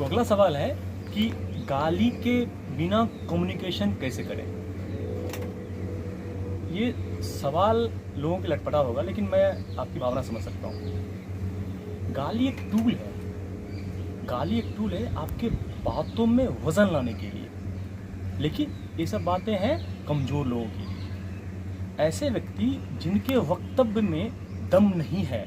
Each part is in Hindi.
तो अगला सवाल है कि गाली के बिना कम्युनिकेशन कैसे करें। ये सवाल लोगों के लटपटा होगा, लेकिन मैं आपकी भावना समझ सकता हूँ। गाली एक टूल है, गाली एक टूल है आपके बातों में वजन लाने के लिए, लेकिन ये सब बातें हैं कमज़ोर लोगों की। ऐसे व्यक्ति जिनके वक्तव्य में दम नहीं है,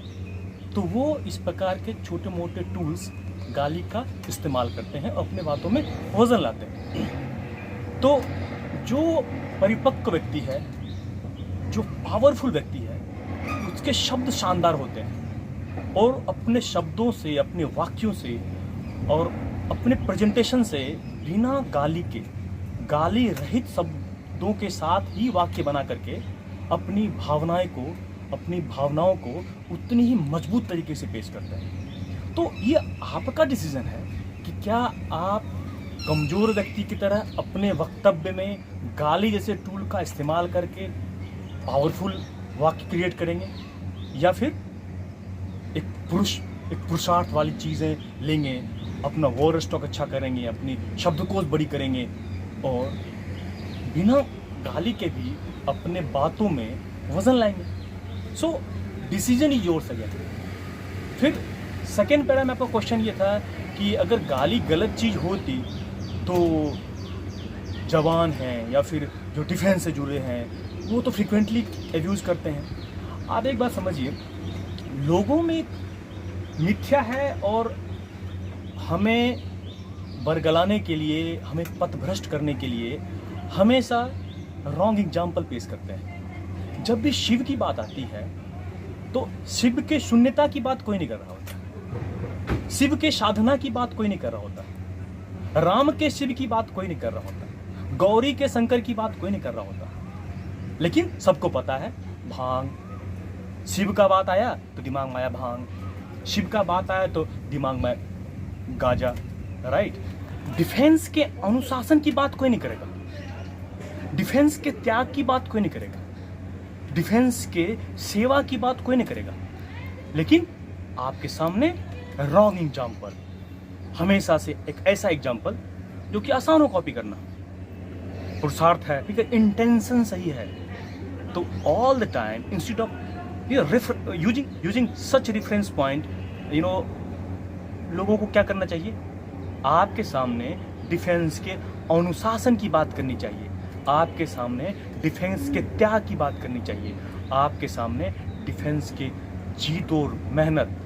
तो वो इस प्रकार के छोटे मोटे टूल्स गाली का इस्तेमाल करते हैं, अपने बातों में वजन लाते हैं। तो जो परिपक्व व्यक्ति है, जो पावरफुल व्यक्ति है, उसके शब्द शानदार होते हैं और अपने शब्दों से, अपने वाक्यों से और अपने प्रेजेंटेशन से बिना गाली के, गाली रहित शब्दों के साथ ही वाक्य बना करके अपनी भावनाओं को उतनी ही मजबूत तरीके से पेश करते हैं। तो ये आपका डिसीजन है कि क्या आप कमज़ोर व्यक्ति की तरह अपने वक्तव्य में गाली जैसे टूल का इस्तेमाल करके पावरफुल वाक्य क्रिएट करेंगे, या फिर एक पुरुषार्थ वाली चीज़ें लेंगे, अपना वर्ड स्टॉक अच्छा करेंगे, अपनी शब्दकोश बड़ी करेंगे और बिना गाली के भी अपने बातों में वजन लाएंगे। So decision is yours again. फिर सेकेंड पैरा में आपका क्वेश्चन ये था कि अगर गाली गलत चीज़ होती तो जवान हैं या फिर जो डिफेंस से जुड़े हैं वो तो फ्रिक्वेंटली एब्यूज़ करते हैं। आप एक बात समझिए, लोगों में मिथ्या है और हमें बरगलाने के लिए, हमें पथभ्रष्ट करने के लिए हमेशा रॉन्ग एग्जाम्पल पेश करते हैं। जब भी शिव की बात आती है तो शिव के शून्यता की बात कोई नहीं कर रहा होता, शिव के साधना की बात कोई नहीं कर रहा होता, राम के शिव की बात कोई नहीं कर रहा होता, गौरी के शंकर की बात कोई नहीं कर रहा होता। लेकिन सबको पता है भांग, शिव का बात आया तो दिमाग में आया भांग, शिव का बात आया तो दिमाग में गाजा, राइट। डिफेंस के अनुशासन की बात कोई नहीं करेगा, डिफेंस के त्याग की बात कोई नहीं करेगा, डिफेंस के सेवा की बात कोई नहीं करेगा। लेकिन आपके सामने रॉन्ग एग्जाम्पल, हमेशा से एक ऐसा एग्जाम्पल जो कि आसान हो कॉपी करना, पुरुषार्थ है, ठीक है, इंटेंशन सही है, तो all the time instead of using such reference point, लोगों को क्या करना चाहिए, आपके सामने डिफेंस के अनुशासन की बात करनी चाहिए, आपके सामने डिफेंस के त्याग की बात करनी चाहिए, आपके सामने डिफेंस के जीत और मेहनत,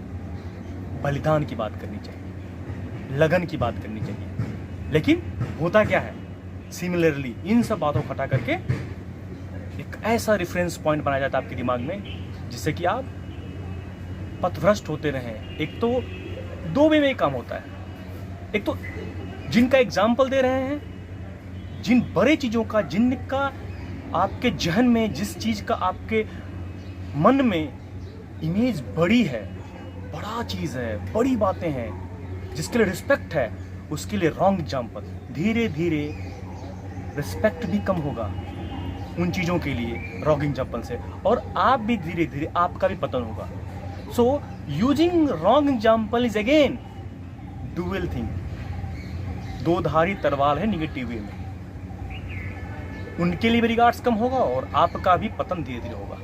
बलिदान की बात करनी चाहिए, लगन की बात करनी चाहिए। लेकिन होता क्या है, सिमिलरली इन सब बातों को हटा करके एक ऐसा रेफरेंस पॉइंट बनाया जाता है आपके दिमाग में जिससे कि आप पथभ्रष्ट होते रहें। एक तो दो वे में काम होता है, एक तो जिनका एग्जाम्पल दे रहे हैं, जिन बड़े चीज़ों का, जिनका आपके जहन में, जिस चीज़ का आपके मन में इमेज बड़ी है, बड़ा चीज़ है, बड़ी बातें हैं, जिसके लिए रिस्पेक्ट है, उसके लिए रॉन्ग एग्जाम्पल। धीरे धीरे रिस्पेक्ट भी कम होगा उन चीज़ों के लिए रॉन्ग एग्जाम्पल से, और आप भी धीरे धीरे आपका भी पतन होगा। So using wrong example is again dual thing, दो धारी तलवार है निगेटिव वे में। उनके लिए भी रिगार्ड्स कम होगा और आपका भी पतन धीरे धीरे होगा।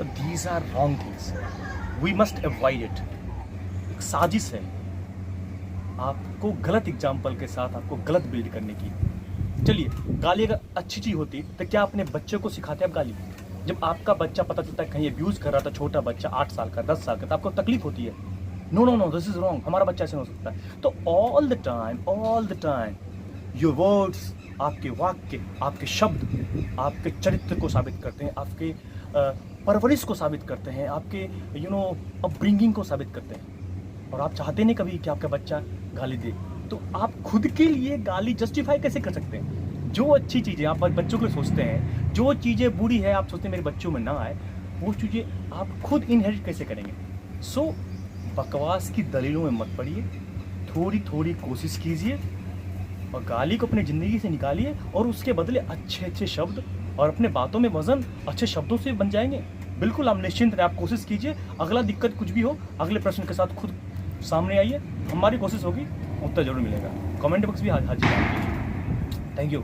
These are wrong things, we must avoid it. एक साजिश है आपको गलत एग्जाम्पल के साथ आपको गलत बिल्ड करने की। चलिए, गाली अगर अच्छी चीज होती तो क्या अपने बच्चे को सिखाते आप गाली? जब आपका बच्चा पता चलता है कहीं अब्यूज कर रहा था, छोटा बच्चा 8 साल का, 10 साल का, तो आपको तकलीफ होती है, no no no this is wrong, हमारा बच्चा ऐसे हो सकता है। तो all the time your words, आपके वाक्य, आपके शब्द आपके चरित्र को साबित करते हैं, आपके परवरिश को साबित करते हैं, आपके अपब्रिंगिंग को साबित करते हैं। और आप चाहते नहीं कभी कि आपका बच्चा गाली दे, तो आप खुद के लिए गाली जस्टिफाई कैसे कर सकते हैं? जो अच्छी चीज़ें आप बच्चों के लिए सोचते हैं, जो चीज़ें बुरी है आप सोचते हैं मेरे बच्चों में ना आए, वो चीज़ें आप खुद इनहेरिट कैसे करेंगे? सो बकवास की दलीलों में मत पड़िए, थोड़ी थोड़ी कोशिश कीजिए और गाली को अपनी ज़िंदगी से निकालिए, और उसके बदले अच्छे अच्छे शब्द और अपने बातों में वजन अच्छे शब्दों से बन जाएंगे। बिल्कुल आप निश्चिंत रहें, आप कोशिश कीजिए। अगला दिक्कत कुछ भी हो, अगले प्रश्न के साथ खुद सामने आइए। हमारी कोशिश होगी उत्तर जरूर मिलेगा। कमेंट बॉक्स भी हाजिर है। Thank you.